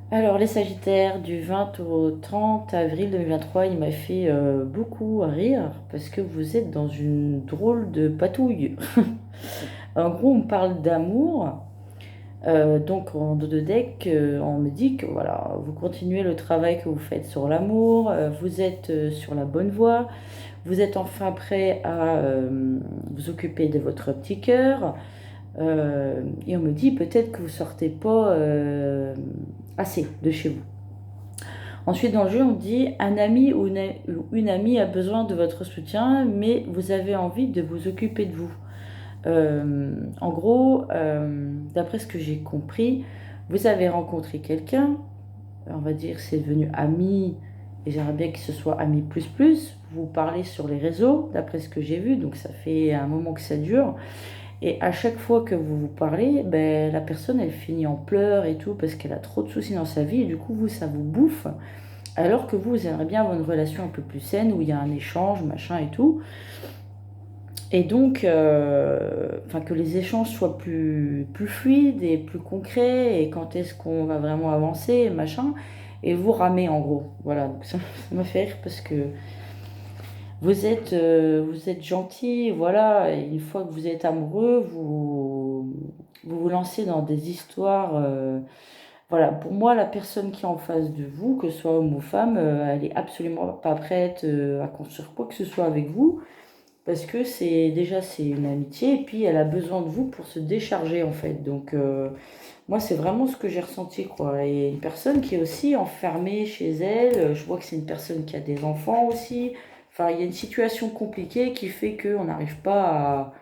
Alors, les Sagittaires, du 20 au 30 avril 2023, il m'a fait beaucoup rire parce que vous êtes dans une drôle de patouille. En gros, on parle d'amour. Donc, en dos de deck, on me dit que voilà, vous continuez le travail que vous faites sur l'amour, vous êtes sur la bonne voie, vous êtes enfin prêt à vous occuper de votre petit cœur. Et on me dit peut-être que vous sortez pas assez de chez vous. Ensuite, dans le jeu, on dit un ami ou une amie a besoin de votre soutien, mais vous avez envie de vous occuper de vous. En gros, d'après ce que j'ai compris, vous avez rencontré quelqu'un, on va dire c'est devenu ami, et j'aimerais bien que ce soit ami plus plus. Vous parlez sur les réseaux, d'après ce que j'ai vu, donc ça fait un moment que ça dure. Et à chaque fois que vous vous parlez, ben, la personne elle finit en pleurs et tout parce qu'elle a trop de soucis dans sa vie et du coup vous ça vous bouffe. Alors que vous aimeriez bien avoir une relation un peu plus saine où il y a un échange, machin et tout. Et donc, enfin, que les échanges soient plus fluides et plus concrets, et quand est-ce qu'on va vraiment avancer, machin, et vous ramez en gros. Voilà, donc ça m'a fait rire parce que vous êtes gentil, voilà, et une fois que vous êtes amoureux, vous vous lancez dans des histoires. Voilà, pour moi, la personne qui est en face de vous, que ce soit homme ou femme, elle est absolument pas prête à construire quoi que ce soit avec vous. Parce que c'est une amitié et puis elle a besoin de vous pour se décharger en fait. Donc moi c'est vraiment ce que j'ai ressenti quoi. Et une personne qui est aussi enfermée chez elle, je vois que c'est une personne qui a des enfants aussi. Enfin il y a une situation compliquée qui fait qu'on n'arrive pas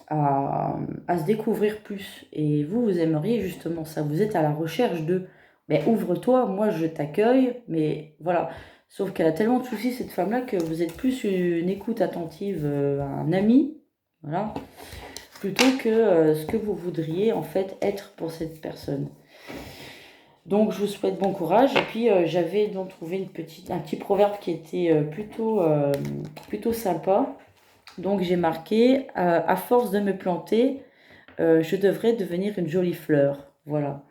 à se découvrir plus. Et vous aimeriez justement ça. Vous êtes à la recherche de, mais ouvre-toi, moi je t'accueille, mais voilà. Sauf qu'elle a tellement de soucis, cette femme-là, que vous êtes plus une écoute attentive à un ami, voilà, plutôt que ce que vous voudriez en fait être pour cette personne. Donc je vous souhaite bon courage. Et puis j'avais donc trouvé un petit proverbe qui était plutôt sympa. Donc j'ai marqué, à force de me planter, je devrais devenir une jolie fleur. Voilà.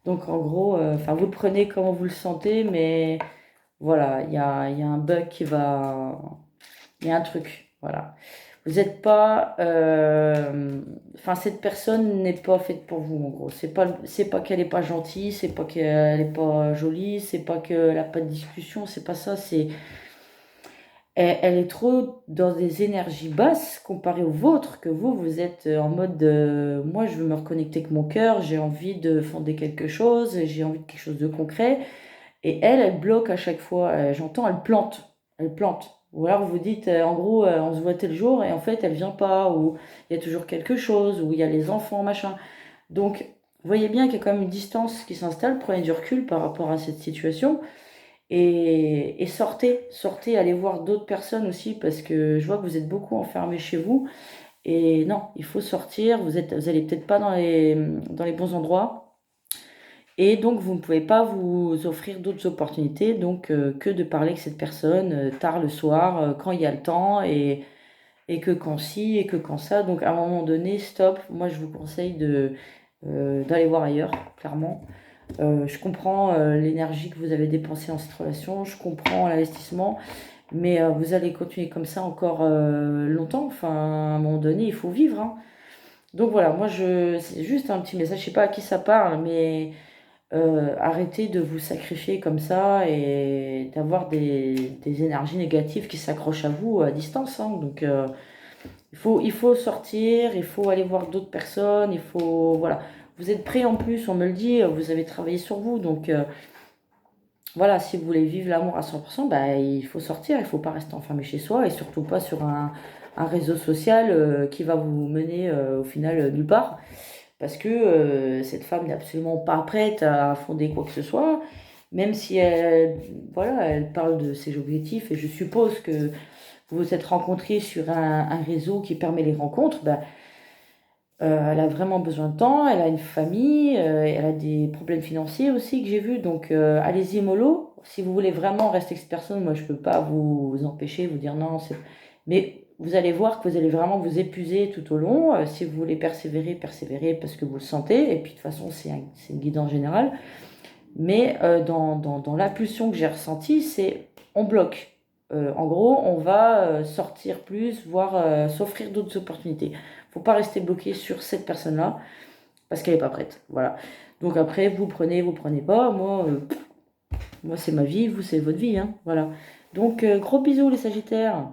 Donc en gros, enfin vous le prenez comme vous le sentez, mais voilà, il y a un bug qui va, il y a un truc. Voilà. Vous n'êtes pas, enfin cette personne n'est pas faite pour vous en gros. C'est pas qu'elle est pas gentille, c'est pas qu'elle est pas jolie, c'est pas qu'elle a pas de discussion, c'est pas ça. C'est elle est trop dans des énergies basses comparées aux vôtres, que vous êtes en mode moi je veux me reconnecter avec mon cœur, j'ai envie de fonder quelque chose, j'ai envie de quelque chose de concret. Et elle bloque à chaque fois. J'entends, elle plante. Elle plante. Ou alors vous dites, en gros, on se voit tel jour et en fait elle vient pas, ou il y a toujours quelque chose, ou il y a les enfants, machin. Donc, vous voyez bien qu'il y a quand même une distance qui s'installe, prenez du recul par rapport à cette situation. Et sortez, allez voir d'autres personnes aussi, parce que je vois que vous êtes beaucoup enfermés chez vous. Et non, il faut sortir, vous allez peut-être pas dans les bons endroits. Et donc, vous ne pouvez pas vous offrir d'autres opportunités, donc que de parler avec cette personne tard le soir, quand il y a le temps, et que quand ci, et que quand ça. Donc, à un moment donné, stop. Moi, je vous conseille d'aller voir ailleurs, clairement. Je comprends l'énergie que vous avez dépensée dans cette relation, je comprends l'investissement, mais vous allez continuer comme ça encore longtemps. Enfin, à un moment donné, il faut vivre, hein. Donc voilà, c'est juste un petit message, je sais pas à qui ça parle, mais arrêtez de vous sacrifier comme ça et d'avoir des énergies négatives qui s'accrochent à vous à distance, hein. Donc il faut sortir, il faut aller voir d'autres personnes, il faut... Voilà. Vous êtes prêts en plus, on me le dit, vous avez travaillé sur vous, donc voilà, si vous voulez vivre l'amour à 100%, bah, il faut sortir, il ne faut pas rester enfermé chez soi et surtout pas sur un réseau social qui va vous mener au final nulle part. Parce que cette femme n'est absolument pas prête à fonder quoi que ce soit, même si elle, voilà, elle parle de ses objectifs, et je suppose que vous vous êtes rencontrés sur un réseau qui permet les rencontres. Bah, elle a vraiment besoin de temps, elle a une famille, elle a des problèmes financiers aussi que j'ai vus, donc allez-y mollo. Si vous voulez vraiment rester avec cette personne, moi je peux pas vous empêcher, vous dire non, mais vous allez voir que vous allez vraiment vous épuiser tout au long. Si vous voulez persévérer, persévérez parce que vous le sentez, et puis de toute façon c'est une guidance générale. Mais dans l'impulsion que j'ai ressentie, c'est on bloque. En gros, on va sortir plus, voire s'offrir d'autres opportunités. Faut pas rester bloqué sur cette personne-là parce qu'elle n'est pas prête. Voilà. Donc après, vous prenez pas. Moi c'est ma vie, vous, c'est votre vie. Hein. Voilà. Donc, gros bisous les Sagittaires.